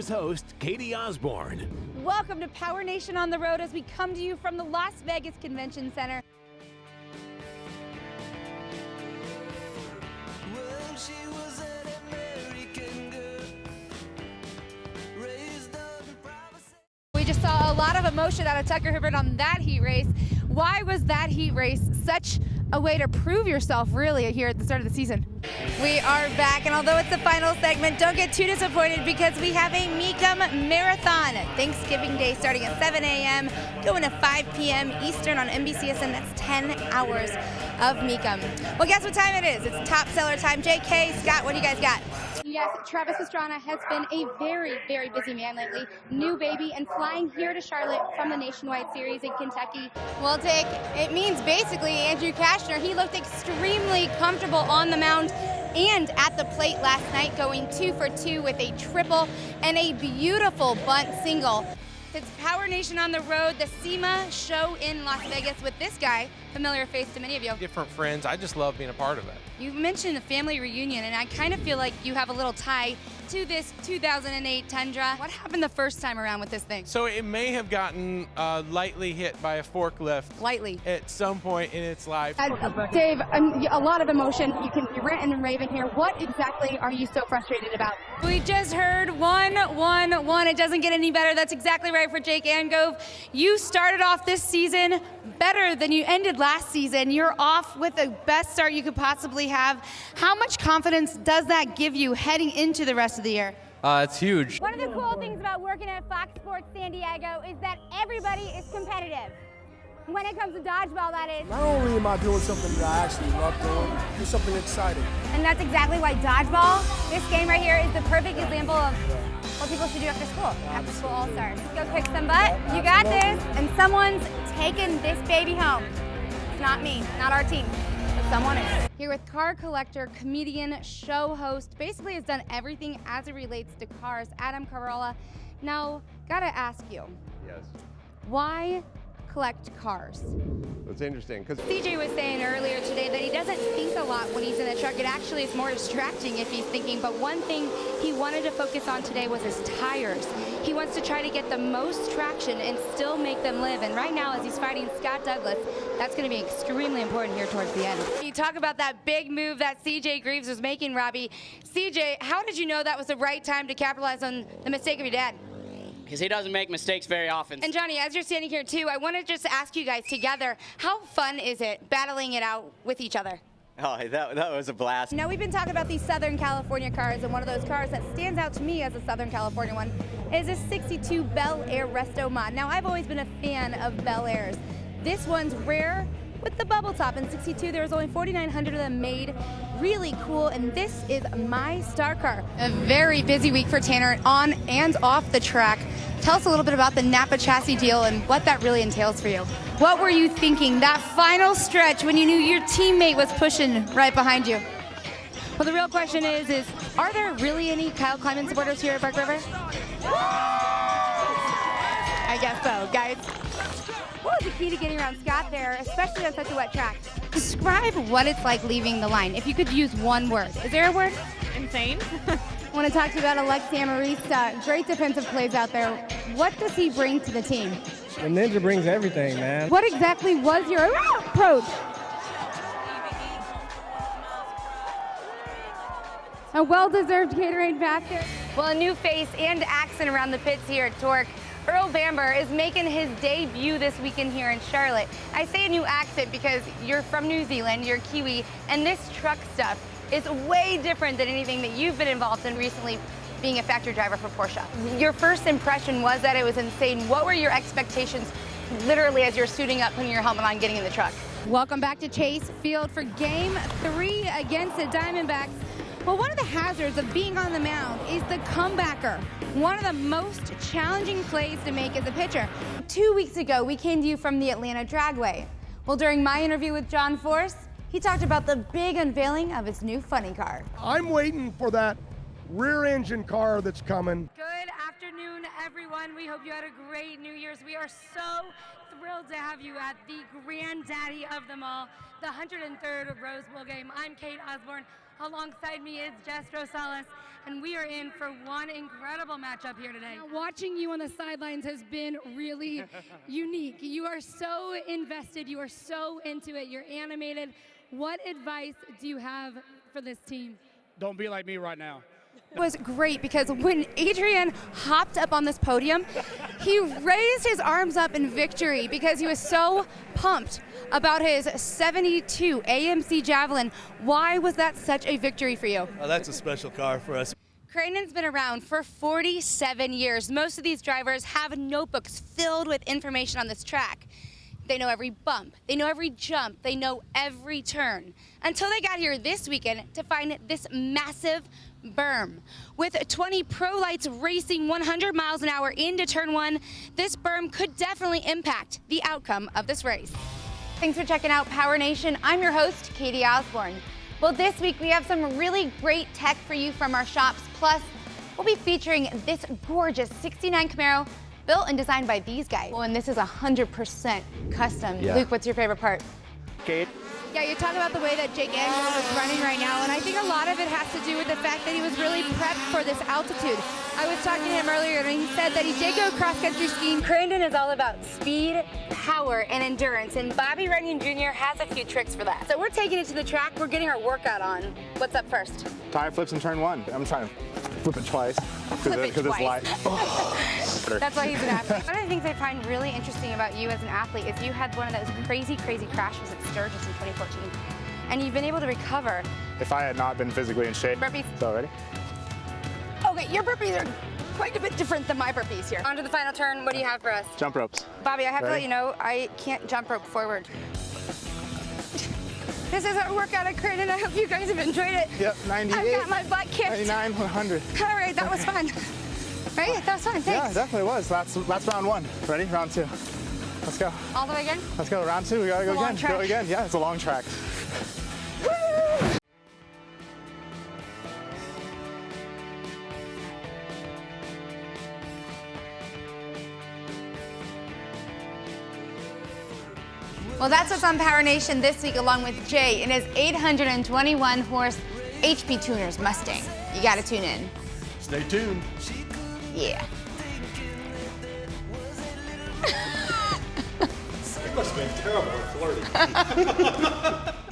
Here's host Katie Osborne. Welcome to Power Nation on the Road as we come to you from the Las Vegas Convention Center. Well, she was an American girl, raised up in privacy. We just saw a lot of emotion out of Tucker Hibbert on that heat race. Why was that heat race such a way to prove yourself really here at the start of the season? We are back, and although it's the final segment, don't get too disappointed because we have a Mecum Marathon. Thanksgiving Day starting at 7 a.m., going to 5 p.m. Eastern on NBCSN. That's 10 hours of Mecum. Well, guess what time it is? It's top seller time. JK, Scott, what do you guys got? Yes, Travis Pastrana has been a very, very busy man lately. New baby and flying here to Charlotte from the Nationwide Series in Kentucky. Well, Dick, it means basically Andrew Kashner, he looked extremely comfortable on the mound and at the plate last night, going 2 for 2 with a triple and a beautiful bunt single. It's Power Nation on the Road, the SEMA show in Las Vegas with this guy, familiar face to many of you. Different friends. I just love being a part of it. You mentioned a family reunion, and I kind of feel like you have a little tie to this 2008 Tundra. What happened the first time around with this thing? So it may have gotten lightly hit by a forklift Lightly. at some point in its life. Dave, a lot of emotion. You're ranting and raving here. What exactly are you so frustrated about? We just heard 1-1-1. It doesn't get any better. That's exactly right for Jake Angove. You started off this season better than you ended last season. You're off with the best start you could possibly have. How much confidence does that give you heading into the rest of the year? It's huge. One of the cool things about working at Fox Sports San Diego is that everybody is competitive. When it comes to dodgeball, that is. Not only am I doing something that I actually love doing, do something exciting. And that's exactly why dodgeball, this game right here, is the perfect example of what people should do after school. After school all-stars. Let's go kick some butt. You got this. And someone's taking this baby home. It's not me, not our team, but someone is. Here with car collector, comedian, show host, basically has done everything as it relates to cars, Adam Carolla. Now, gotta ask you, Yes, why collect cars? it's interesting because CJ was saying earlier today that he doesn't think a lot when he's in the truck. It actually is more distracting if he's thinking, but one thing he wanted to focus on today was his tires. He wants to try to get the most traction and still make them live, and right now as he's fighting Scott Douglas, that's going to be extremely important here towards the end. You talk about that big move that CJ Greaves was making, Robbie. CJ, how did you know that was the right time to capitalize on the mistake of your dad? Because he doesn't make mistakes very often. And Johnny, as you're standing here too, I want to just ask you guys together, how fun is it battling it out with each other? Oh, that was a blast. Now, we've been talking about these Southern California cars, and one of those cars that stands out to me as a Southern California one is a 62 Bel Air Resto Mod. Now, I've always been a fan of Bel Airs. This one's rare with the bubble top. In 62, there was only 4,900 of them made. Really cool, and this is my star car. A very busy week for Tanner on and off the track. Tell us a little bit about the Napa chassis deal and what that really entails for you. What were you thinking that final stretch when you knew your teammate was pushing right behind you? Well, the real question is are there really any Kyle Kleinman supporters here at Park River? I guess so, guys. What was the key to getting around Scott there, especially on such a wet track? Describe what it's like leaving the line, if you could use one word. Is there a word? Insane. I want to talk to you about Alexi Amarista. Great defensive plays out there. What does he bring to the team? The Ninja brings everything, man. What exactly was your approach? A well-deserved Gatorade basket. Well, a new face and accent around the pits here at Torque. Earl Bamber is making his debut this weekend here in Charlotte. I say a new accent because you're from New Zealand, you're Kiwi, and this truck stuff is way different than anything that you've been involved in recently being a factory driver for Porsche. Your first impression was that it was insane. What were your expectations literally as you're suiting up, putting your helmet on, getting in the truck? Welcome back to Chase Field for Game 3 against the Diamondbacks. Well, one of the hazards of being on the mound is the comebacker. One of the most challenging plays to make as a pitcher. 2 weeks ago, we came to you from the Atlanta Dragway. Well, during my interview with John Force, he talked about the big unveiling of his new funny car. I'm waiting for that rear engine car that's coming. Good afternoon, everyone. We hope you had a great New Year's. We are so thrilled to have you at the granddaddy of them all, the 103rd Rose Bowl game. I'm Kate Osborne, Alongside me is Jess Rosales, and we are in for one incredible matchup here today. Watching you on the sidelines has been really unique. You are so invested, you are so into it, you're animated. What advice do you have for this team? Don't be like me right now. It was great because when Adrian hopped up on this podium, he raised his arms up in victory because he was so pumped about his 72 AMC Javelin. Why was that such a victory for you? That's a special car for us. Crandon's been around for 47 years. Most of these drivers have notebooks filled with information on this track. They know every bump, they know every jump, they know every turn. Until they got here this weekend to find this massive berm. With 20 pro lights racing 100 miles an hour into turn 1, this berm could definitely impact the outcome of this race. Thanks for checking out Power Nation. I'm your host, Katie Osborne. Well, this week we have some really great tech for you from our shops. Plus, we'll be featuring this gorgeous 69 Camaro built and designed by these guys. Well, and this is 100% custom. Yeah. Luke, what's your favorite part? Kate? Yeah, you're talking about the way that Jake Angelo is running right now, and I think a lot of it has to do with the fact that he was really prepped for this altitude. I was talking to him earlier, and he said that he did go cross-country skiing. Crandon is all about speed, power, and endurance, and Bobby Runyon Jr. has a few tricks for that. So we're taking it to the track. We're getting our workout on. What's up first? Tire flips in turn 1. I'm trying to flip it twice because it's light. That's why he's an athlete. One of the things I find really interesting about you as an athlete is you had one of those crazy crashes at Sturgis in 2014, and you've been able to recover. If I had not been physically in shape. Burpees. So ready? Okay, your burpees are quite a bit different than my burpees here. On to the final turn. What do you have for us? Jump ropes. Bobby, I have to Ready? let you know, I can't jump rope forward. This is our workout at Crandon. I hope you guys have enjoyed it. Yep, 98. I've got my butt kicked. 99, 100. All right, that was fun. Right? That was fun. Yeah, Thanks. it definitely was. That's round 1. Ready? Round 2. Let's go. All the way again? Let's go. Round 2. We gotta go It's a long again. track. Go again. Yeah, it's a long track. Woo! Well, that's what's on Power Nation this week, along with Jay in his 821 horse HP Tuners Mustang. You got to tune in. Stay tuned. Yeah. It must have been terrible and flirty.